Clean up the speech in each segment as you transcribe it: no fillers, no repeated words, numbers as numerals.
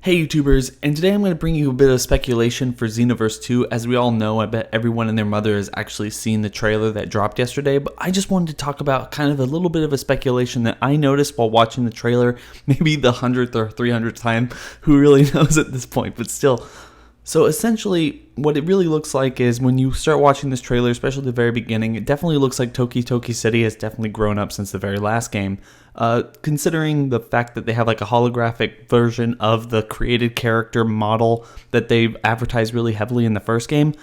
Hey YouTubers, and today I'm going to bring you a bit of speculation for Xenoverse 2. As we all know, I bet everyone and their mother has actually seen the trailer that dropped yesterday, but I just wanted to talk about kind of a little bit of a speculation that I noticed while watching the trailer, maybe the 100th or 300th time, who really knows at this point, but still. So essentially, what it really looks like is when you start watching this trailer, especially the very beginning, it definitely looks like Toki City has definitely grown up since the very last game. Considering the fact that they have like a holographic version of the created character model that they've advertised really heavily in the first game,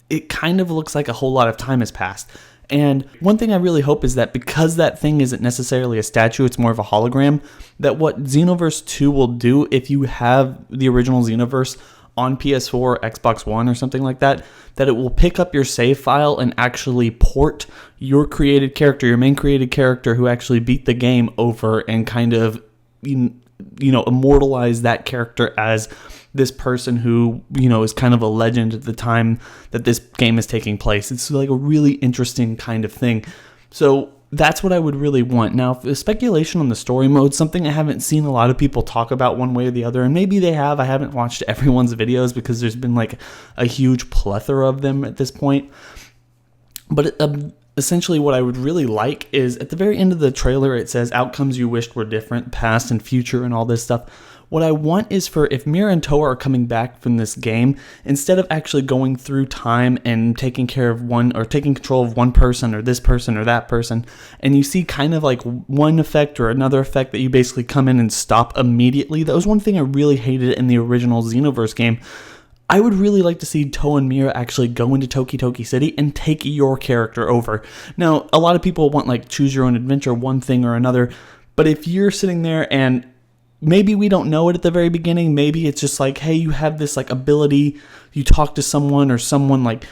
it kind of looks like a whole lot of time has passed. And one thing I really hope is that because that thing isn't necessarily a statue, it's more of a hologram, that what Xenoverse 2 will do if you have the original Xenoverse on PS4 or Xbox One or something like that, that it will pick up your save file and actually port your created character, your main created character who actually beat the game over and kind of, immortalize that character as this person who, is kind of a legend at the time that this game is taking place. It's like a really interesting kind of thing. So that's what I would really want. Now, the speculation on the story mode, something I haven't seen a lot of people talk about one way or the other, and maybe they have. I haven't watched everyone's videos because there's been like a huge plethora of them at this point. But essentially what I would really like is at the very end of the trailer, it says outcomes you wished were different, past and future and all this stuff. What I want is for if Mira and Toa are coming back from this game, instead of actually going through time and taking care of one or taking control of one person or this person or that person, and you see kind of like one effect or another effect that you basically come in and stop immediately. That was one thing I really hated in the original Xenoverse game. I would really like to see Toa and Mira actually go into Toki City and take your character over. Now, a lot of people want like choose your own adventure, one thing or another, but if you're sitting there and maybe we don't know it at the very beginning. Maybe it's just like, hey, you have this like ability. You talk to someone or someone like,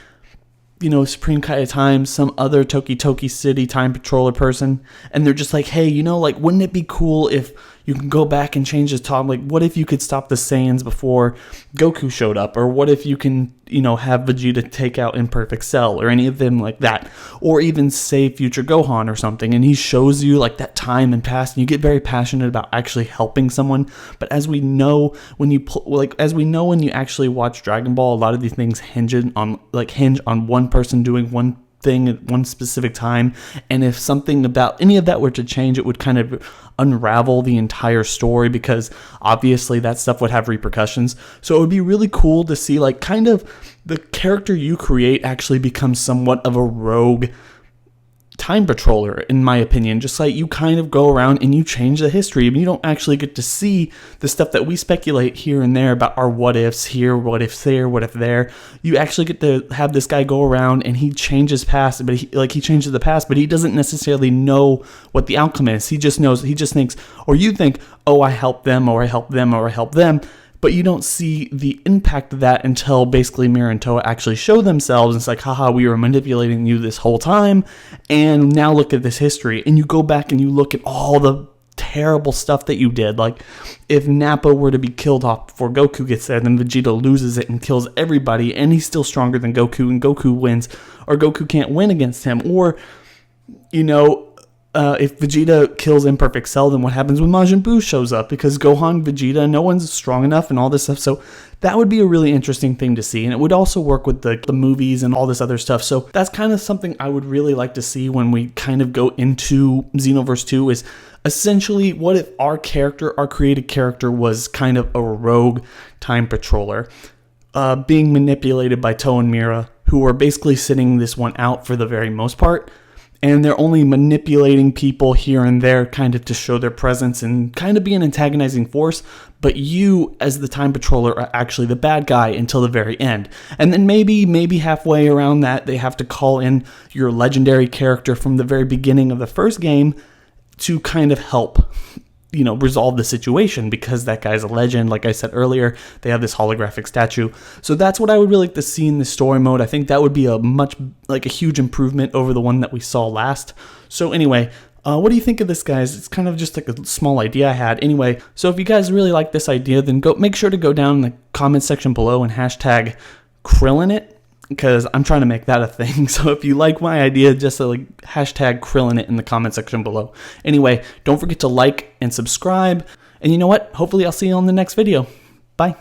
Supreme Kai of Time, some other Toki City time patroller person. And they're just like, hey, wouldn't it be cool if you can go back and change his time? Like, what if you could stop the Saiyans before Goku showed up? Or what if you can, have Vegeta take out Imperfect Cell or any of them like that? Or even save Future Gohan or something. And he shows you like that time and past, and you get very passionate about actually helping someone. But as we know, when you actually watch Dragon Ball, a lot of these things hinge on one person doing one thing at one specific time, and if something about any of that were to change, it would kind of unravel the entire story, because obviously that stuff would have repercussions. So it would be really cool to see like kind of the character you create actually becomes somewhat of a rogue time patroller, in my opinion. Just like you kind of go around and you change the history, but you don't actually get to see the stuff that we speculate here and there about our what ifs here, what if there, what if there. You actually get to have this guy go around and he changes past, but he changes the past, but he doesn't necessarily know what the outcome is. He just thinks, or you think, oh, I helped them, or I helped them, or I helped them. But you don't see the impact of that until basically Mira and Toa actually show themselves. It's like, haha, we were manipulating you this whole time, and now look at this history. And you go back and you look at all the terrible stuff that you did. Like, if Nappa were to be killed off before Goku gets there, then Vegeta loses it and kills everybody, and he's still stronger than Goku, and Goku wins, or Goku can't win against him. Or, if Vegeta kills Imperfect Cell, then what happens when Majin Buu shows up? Because Gohan, Vegeta, no one's strong enough and all this stuff. So that would be a really interesting thing to see. And it would also work with the movies and all this other stuff. So that's kind of something I would really like to see when we kind of go into Xenoverse 2, is essentially what if our created character was kind of a rogue time patroller, being manipulated by Toa and Mira, who are basically sitting this one out for the very most part. And they're only manipulating people here and there kind of to show their presence and kind of be an antagonizing force. But you, as the time patroller, are actually the bad guy until the very end. And then maybe halfway around that, they have to call in your legendary character from the very beginning of the first game to kind of help, resolve the situation, because that guy's a legend. Like I said earlier, they have this holographic statue. So that's what I would really like to see in the story mode. I think that would be a huge improvement over the one that we saw last. So anyway, what do you think of this, guys? It's kind of just like a small idea I had. Anyway, so if you guys really like this idea, then make sure to go down in the comment section below and hashtag Krillin it, because I'm trying to make that a thing. So if you like my idea, just hashtag Krillin it in the comment section below. Anyway, don't forget to like and subscribe. And you know what? Hopefully I'll see you on the next video. Bye.